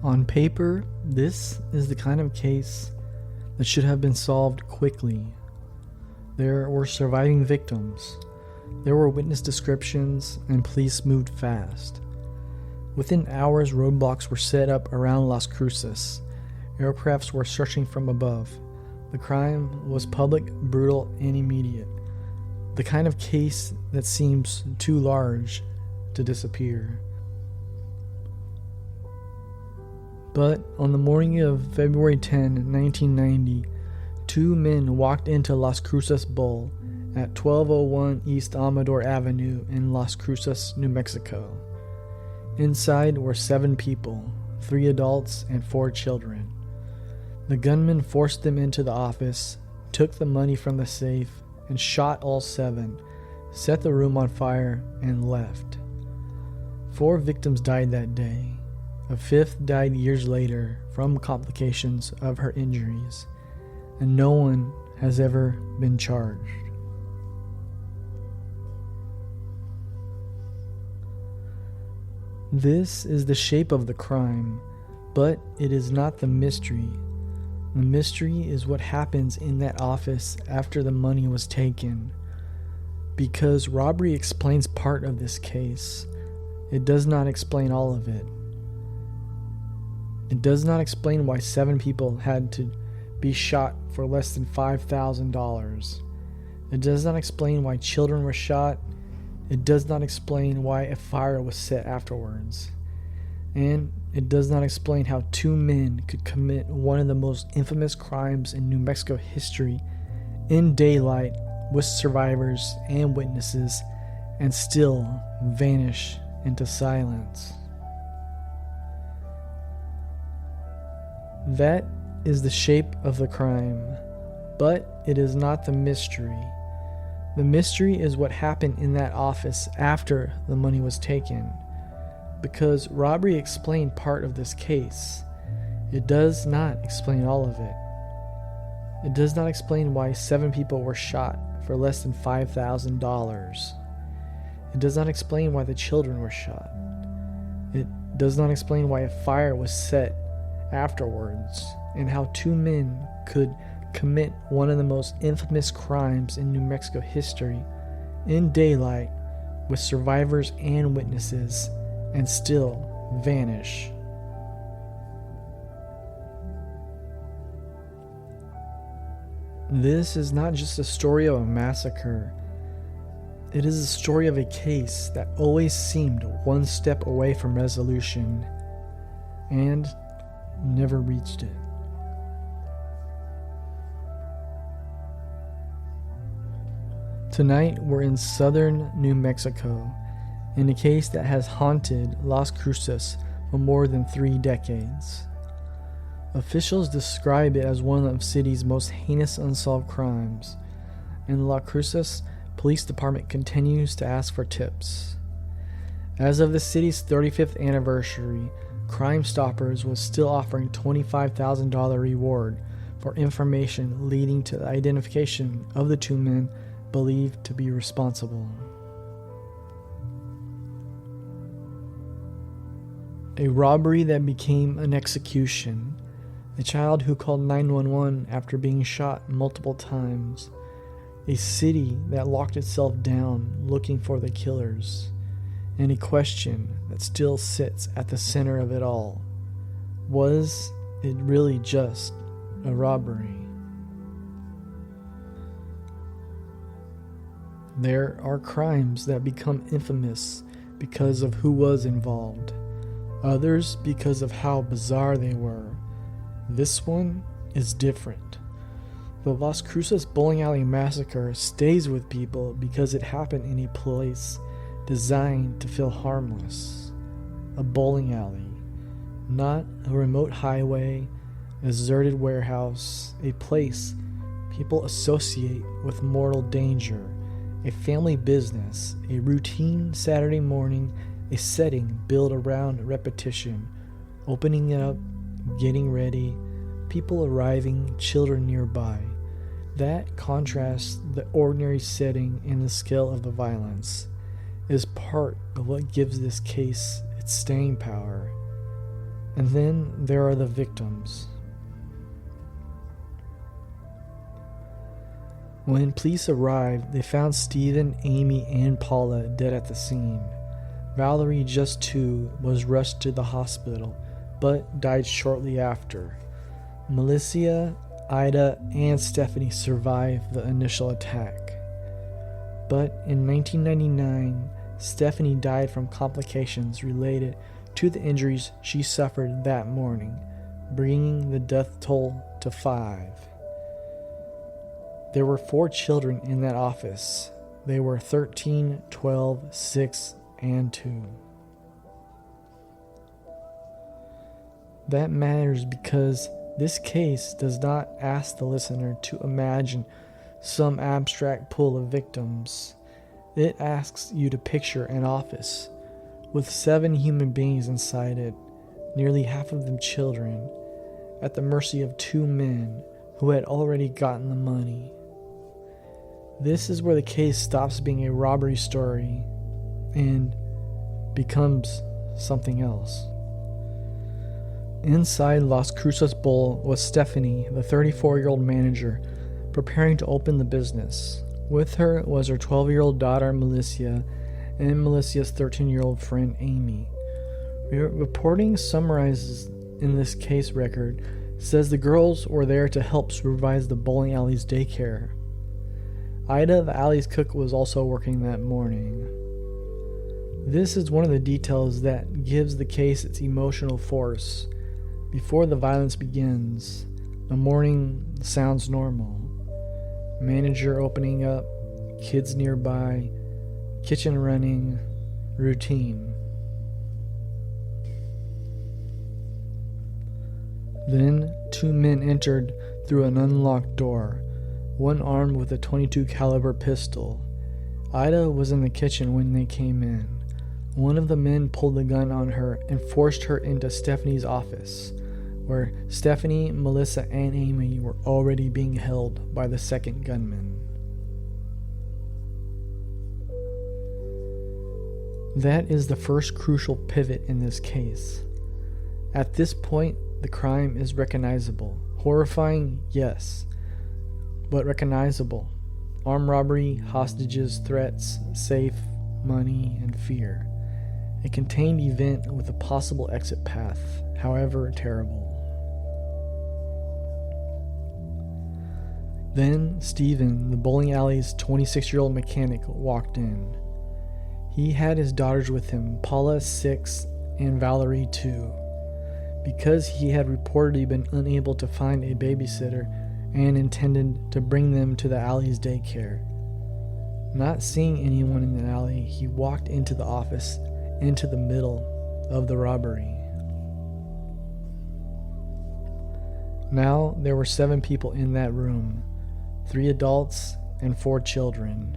On paper, this is the kind of case that should have been solved quickly. There were surviving victims, there were witness descriptions, and police moved fast. Within hours, roadblocks were set up around Las Cruces. Aircrafts were searching from above. The crime was public, brutal, and immediate. The kind of case that seems too large to disappear. But on the morning of February 10, 1990, two men walked into Las Cruces Bowl at 1201 East Amador Avenue in Las Cruces, New Mexico. Inside were 7 people, 3 adults and 4 children. The gunman forced them into the office, took the money from the safe, and shot all 7, set the room on fire, and left. 4 victims died that day. A 5th died years later from complications of her injuries, and no one has ever been charged. This is the shape of the crime, but it is not the mystery. The mystery is what happens in that office after the money was taken. Because robbery explains part of this case, it does not explain all of it. It does not explain why 7 people had to be shot for less than $5,000. It does not explain why children were shot. It does not explain why a fire was set afterwards. And it does not explain how 2 men could commit one of the most infamous crimes in New Mexico history in daylight with survivors and witnesses and still vanish into silence. That is the shape of the crime, but it is not the mystery. The mystery is what happened in that office after the money was taken. Because robbery explained part of this case, it does not explain all of it. It does not explain why 7 people were shot for less than $5,000. It does not explain why the children were shot. It does not explain why a fire was set afterwards, and how 2 men could commit one of the most infamous crimes in New Mexico history in daylight with survivors and witnesses and still vanish. This is not just a story of a massacre. It is a story of a case that always seemed one step away from resolution and never reached it. Tonight we're in southern New Mexico in a case that has haunted Las Cruces for more than 3 decades. Officials describe it as one of the city's most heinous unsolved crimes, and the Las Cruces Police Department continues to ask for tips. As of the city's 35th anniversary, Crime Stoppers was still offering $25,000 reward for information leading to the identification of the 2 men believed to be responsible. A robbery that became an execution. A child who called 911 after being shot multiple times. A city that locked itself down looking for the killers. And a question that still sits at the center of it all. Was it really just a robbery? There are crimes that become infamous because of who was involved. Others because of how bizarre they were. This one is different. The Las Cruces Bowling Alley Massacre stays with people because it happened in a place designed to feel harmless. A bowling alley, not a remote highway, a deserted warehouse, a place people associate with mortal danger, a family business, a routine Saturday morning, a setting built around repetition, opening up, getting ready, people arriving, children nearby. That contrasts the ordinary setting and the scale of the violence, is part of what gives this case its staying power. And then there are the victims. When police arrived, they found Stephen, Amy, and Paula dead at the scene. Valerie, just 2, was rushed to the hospital, but died shortly after. Melissa, Ida, and Stephanie survived the initial attack. But in 1999, Stephanie died from complications related to the injuries she suffered that morning, bringing the death toll to 5. There were 4 children in that office. They were 13, 12, 6, and 2. That matters because this case does not ask the listener to imagine some abstract pool of victims. It asks you to picture an office with 7 human beings inside it, nearly half of them children, at the mercy of 2 men who had already gotten the money. This is where the case stops being a robbery story and becomes something else. Inside Las Cruces Bowl was Stephanie, the 34-year-old manager, preparing to open the business. With her was her 12-year-old daughter Melissa and Melissa's 13-year-old friend Amy. Reporting summarizes in this case record says the girls were there to help supervise the bowling alley's daycare. Ida, the alley's cook, was also working that morning. This is one of the details that gives the case its emotional force. Before the violence begins, the morning sounds normal. Manager opening up, kids nearby, kitchen running, routine. Then 2 men entered through an unlocked door, one armed with a .22 caliber pistol. Ida was in the kitchen when they came in. One of the men pulled the gun on her and forced her into Stephanie's office, where Stephanie, Melissa, and Amy were already being held by the second gunman. That is the first crucial pivot in this case. At this point, the crime is recognizable. Horrifying, yes, but recognizable. Armed robbery, hostages, threats, safe, money, and fear. A contained event with a possible exit path, however terrible. Then Stephen, the bowling alley's 26-year-old mechanic, walked in. He had his daughters with him, Paula, 6, and Valerie, 2. Because he had reportedly been unable to find a babysitter and intended to bring them to the alley's daycare. Not seeing anyone in the alley, he walked into the office, into the middle of the robbery. Now there were 7 people in that room, 3 adults and 4 children.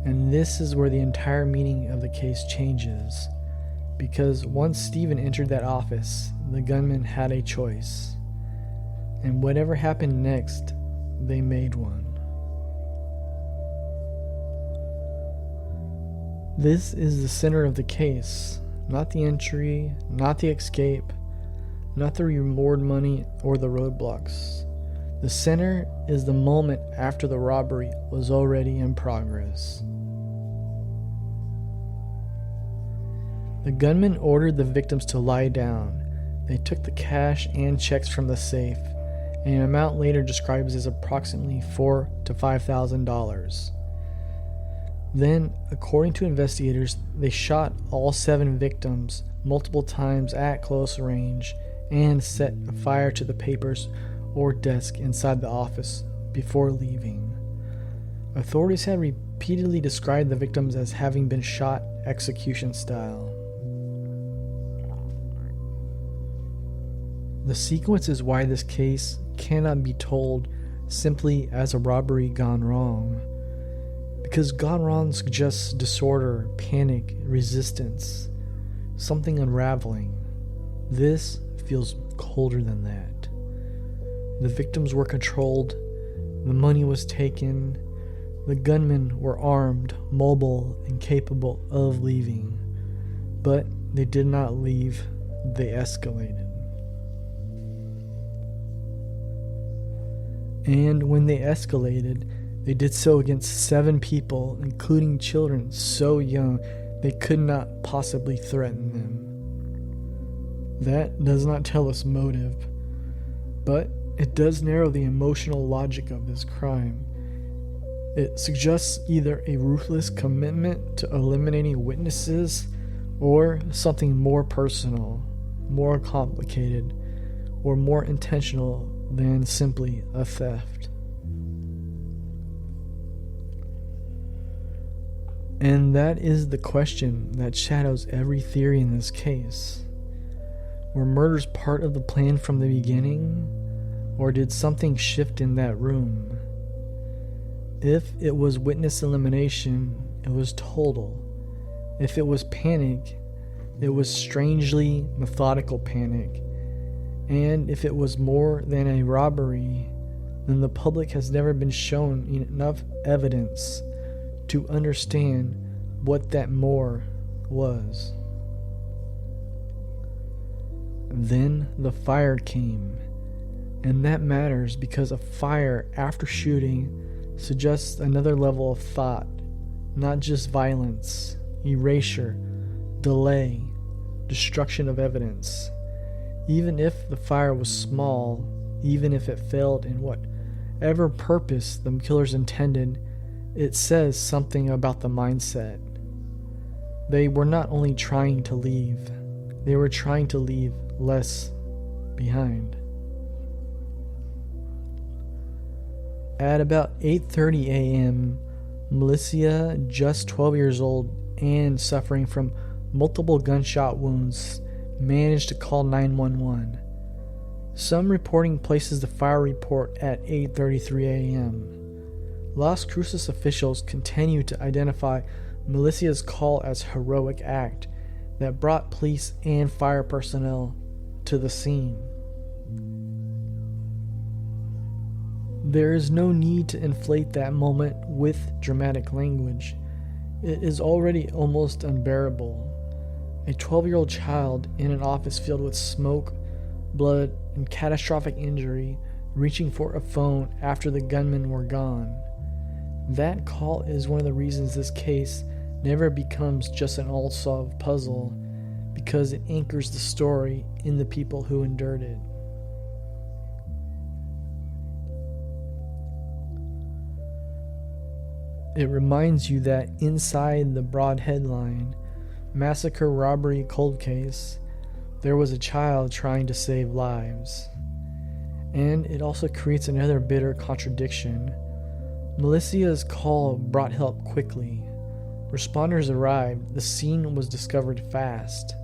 And this is where the entire meaning of the case changes, because once Stephen entered that office, the gunman had a choice. And whatever happened next, they made one. This is the center of the case, not the entry, not the escape, not the reward money or the roadblocks. The center is the moment after the robbery was already in progress. The gunman ordered the victims to lie down. They took the cash and checks from the safe, and an amount later described as approximately $4,000 to $5,000. Then, according to investigators, they shot all 7 victims multiple times at close range and set fire to the papers or desk inside the office before leaving. Authorities had repeatedly described the victims as having been shot execution style. The sequence is why this case cannot be told simply as a robbery gone wrong, because gone wrong suggests disorder, panic, resistance, something unraveling. This feels colder than that. The victims were controlled, the money was taken, the gunmen were armed, mobile, and capable of leaving. But they did not leave, they escalated. And when they escalated, they did so against 7 people, including children so young they could not possibly threaten them. That does not tell us motive, but it does narrow the emotional logic of this crime. It suggests either a ruthless commitment to eliminating witnesses or something more personal, more complicated, or more intentional than simply a theft. And that is the question that shadows every theory in this case. Were murders part of the plan from the beginning, or did something shift in that room? If it was witness elimination, it was total. If it was panic, it was strangely methodical panic. And if it was more than a robbery, then the public has never been shown enough evidence to understand what that more was. Then the fire came, and that matters because a fire after shooting suggests another level of thought, not just violence, erasure, delay, destruction of evidence. Even if the fire was small, even if it failed in whatever purpose the killers intended, it says something about the mindset. They were not only trying to leave, they were trying to leave less behind. At about 8:30 a.m., Melissa, just 12 years old and suffering from multiple gunshot wounds, managed to call 911. Some reporting places the fire report at 8:33 a.m. Las Cruces officials continue to identify Melissa's call as a heroic act that brought police and fire personnel to the scene. There is no need to inflate that moment with dramatic language. It is already almost unbearable. A 12-year-old child in an office filled with smoke, blood, and catastrophic injury reaching for a phone after the gunmen were gone. That call is one of the reasons this case never becomes just an unsolved puzzle, because it anchors the story in the people who endured it. It reminds you that inside the broad headline, massacre, robbery, cold case, there was a child trying to save lives. And it also creates another bitter contradiction. Melissa's call brought help quickly. Responders arrived. The scene was discovered fast.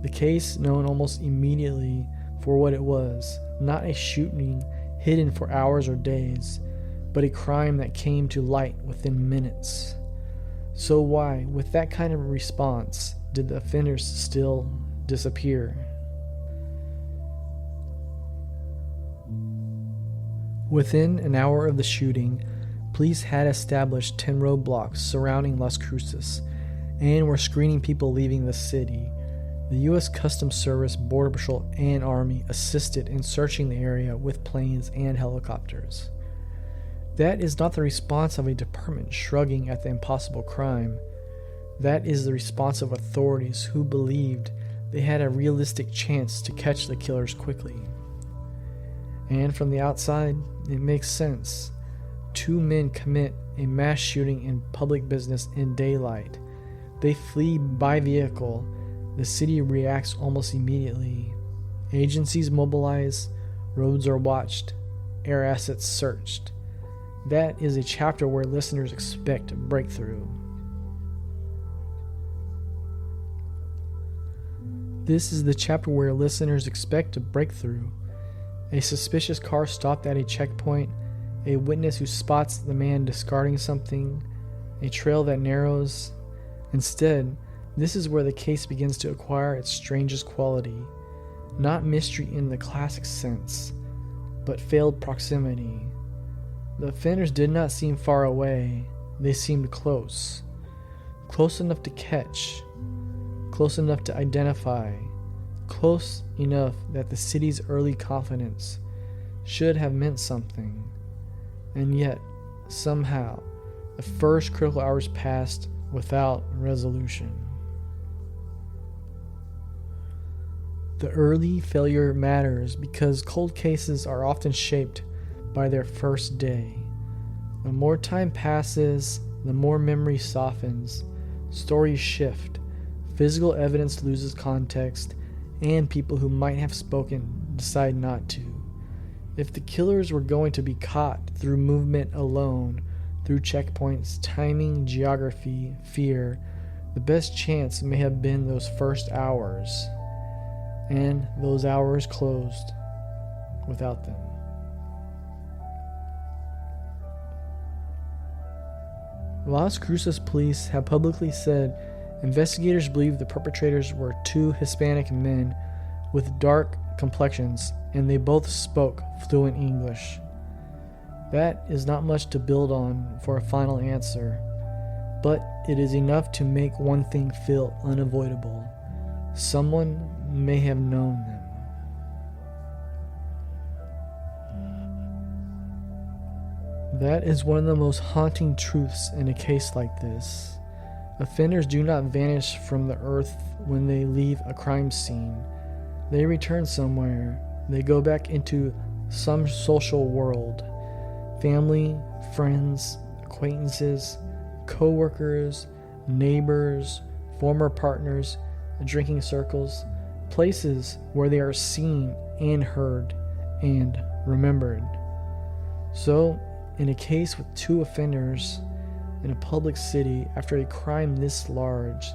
The case known almost immediately for what it was, not a shooting hidden for hours or days, but a crime that came to light within minutes. So why, with that kind of response, did the offenders still disappear? Within an hour of the shooting, police had established 10 roadblocks surrounding Las Cruces and were screening people leaving the city. The U.S. Customs Service, Border Patrol, and Army assisted in searching the area with planes and helicopters. That is not the response of a department shrugging at the impossible crime. That is the response of authorities who believed they had a realistic chance to catch the killers quickly. And from the outside, it makes sense. 2 men commit a mass shooting in public business in daylight. They flee by vehicle. The city reacts almost immediately. Agencies mobilize, roads are watched, air assets searched. That is a chapter where listeners expect a breakthrough. This is the chapter where listeners expect a breakthrough. A suspicious car stopped at a checkpoint, a witness who spots the man discarding something, a trail that narrows. Instead, this is where the case begins to acquire its strangest quality. Not mystery in the classic sense, but failed proximity. The offenders did not seem far away, they seemed close. Close enough to catch, close enough to identify, close enough that the city's early confidence should have meant something. And yet, somehow, the first critical hours passed without resolution. The early failure matters because cold cases are often shaped by their first day. The more time passes, the more memory softens, stories shift, physical evidence loses context, and people who might have spoken decide not to. If the killers were going to be caught through movement alone, through checkpoints, timing, geography, fear, the best chance may have been those first hours. And those hours closed without them. Las Cruces police have publicly said investigators believe the perpetrators were two Hispanic men with dark complexions, and they both spoke fluent English. That is not much to build on for a final answer, but it is enough to make one thing feel unavoidable. Someone may have known them. That is one of the most haunting truths in a case like this. Offenders do not vanish from the earth when they leave a crime scene. They return somewhere. They go back into some social world. Family, friends, acquaintances, co-workers, neighbors, former partners, drinking circles, places where they are seen and heard and remembered. So, in a case with two offenders in a public city after a crime this large,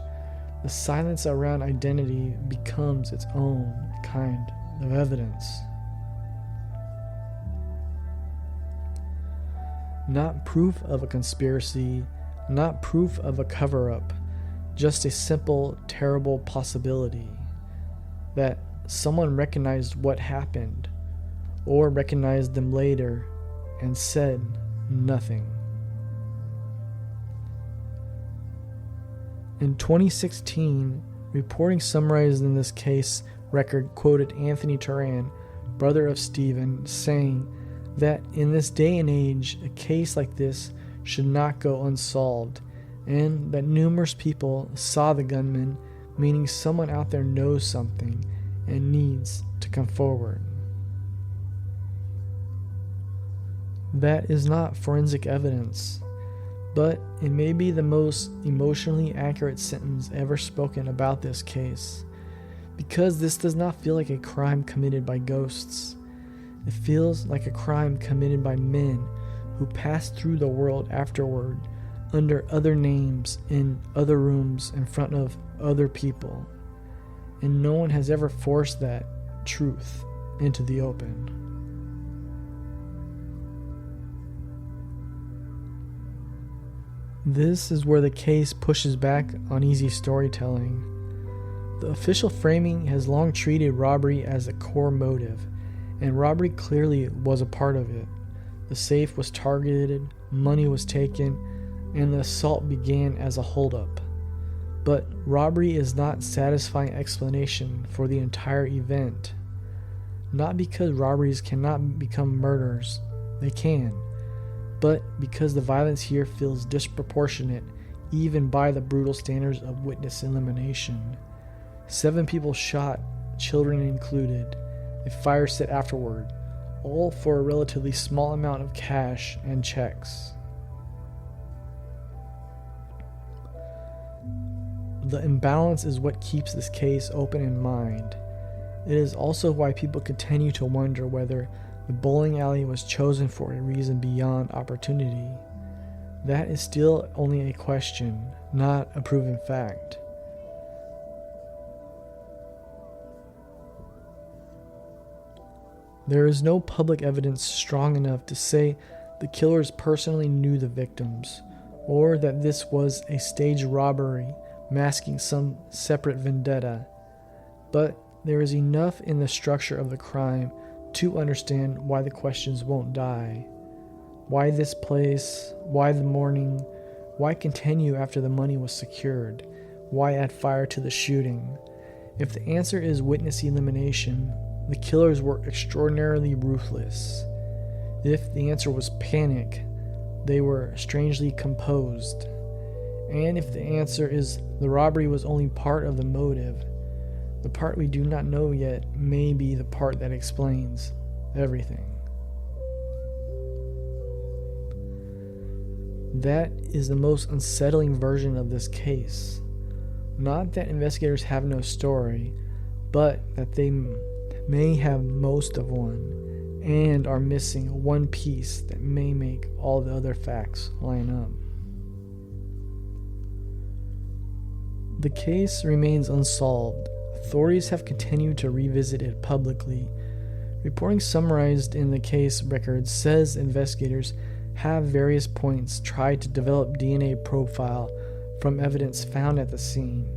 the silence around identity becomes its own kind of evidence. Not proof of a conspiracy, not proof of a cover-up, just a simple, terrible possibility that someone recognized what happened, or recognized them later and said nothing. In 2016, reporting summarized in this case record quoted Anthony Turan, brother of Stephen, saying that in this day and age, a case like this should not go unsolved, and that numerous people saw the gunman, meaning someone out there knows something and needs to come forward. That is not forensic evidence, but it may be the most emotionally accurate sentence ever spoken about this case, because this does not feel like a crime committed by ghosts. It feels like a crime committed by men who passed through the world afterward under other names in other rooms in front of other people, and no one has ever forced that truth into the open. This is where the case pushes back on easy storytelling. The official framing has long treated robbery as a core motive, and robbery clearly was a part of it. The safe was targeted, money was taken, and the assault began as a holdup. But robbery is not a satisfying explanation for the entire event. Not because robberies cannot become murders, they can, but because the violence here feels disproportionate even by the brutal standards of witness elimination. 7 people shot, children included, a fire set afterward, all for a relatively small amount of cash and checks. The imbalance is what keeps this case open in mind. It is also why people continue to wonder whether the bowling alley was chosen for a reason beyond opportunity. That is still only a question, not a proven fact. There is no public evidence strong enough to say the killers personally knew the victims, or that this was a staged robbery masking some separate vendetta. But there is enough in the structure of the crime to understand why the questions won't die. Why this place? Why the morning? Why continue after the money was secured? Why add fire to the shooting? If the answer is witness elimination, the killers were extraordinarily ruthless. If the answer was panic, they were strangely composed. And if the answer is the robbery was only part of the motive, the part we do not know yet may be the part that explains everything. That is the most unsettling version of this case. Not that investigators have no story, but that they may have most of one and are missing one piece that may make all the other facts line up. The case remains unsolved. Authorities have continued to revisit it publicly. Reporting summarized in the case records says investigators have various points tried to develop DNA profile from evidence found at the scene.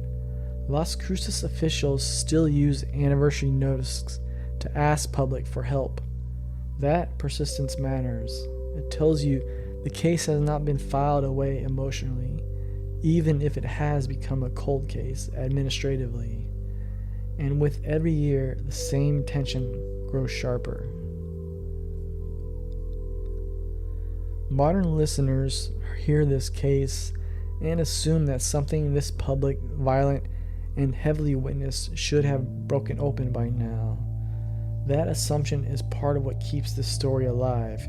Las Cruces officials still use anniversary notices to ask public for help. That persistence matters. It tells you the case has not been filed away emotionally, even if it has become a cold case administratively. And with every year, the same tension grows sharper. Modern listeners hear this case and assume that something this public, violent, and heavily witnessed should have broken open by now. That assumption is part of what keeps this story alive,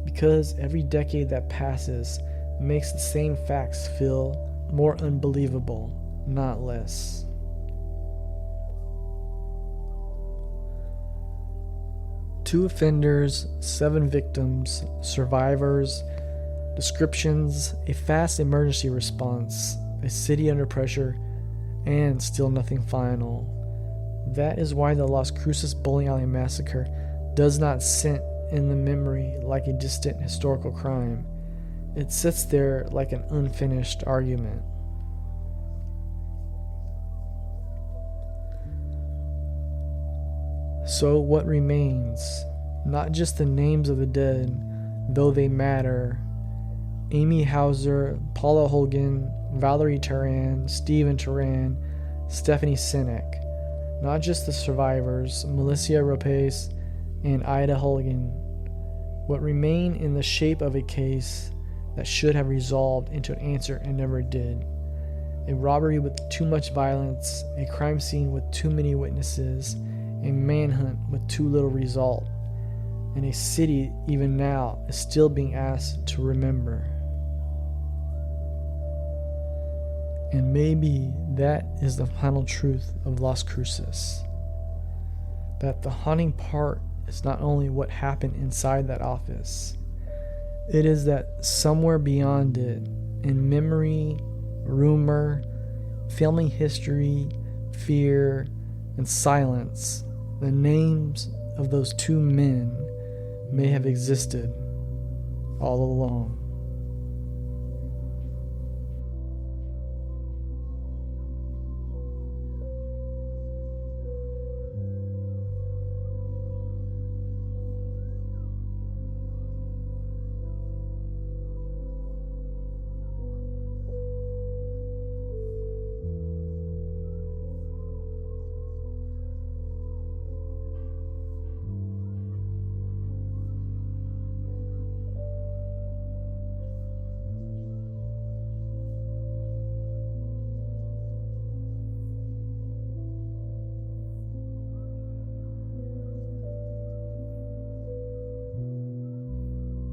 because every decade that passes makes the same facts feel more unbelievable, not less. Two offenders, 7 victims, survivors, descriptions, a fast emergency response, a city under pressure, and still nothing final. That is why the Las Cruces bowling alley massacre does not sit in the memory like a distant historical crime. It sits there like an unfinished argument. So what remains? Not just the names of the dead, though they matter. Amy Hauser, Paula Holgan, Valerie Turan, Stephen Turan, Stephanie Sinek. Not just the survivors, Melissa Rapace and Ida Holgan. What remain in the shape of a case that should have resolved into an answer and never did. A robbery with too much violence, a crime scene with too many witnesses, a manhunt with too little result, and a city even now is still being asked to remember. And maybe that is the final truth of Las Cruces. That the haunting part is not only what happened inside that office, it is that somewhere beyond it, in memory, rumor, family history, fear, and silence, the names of those 2 men may have existed all along.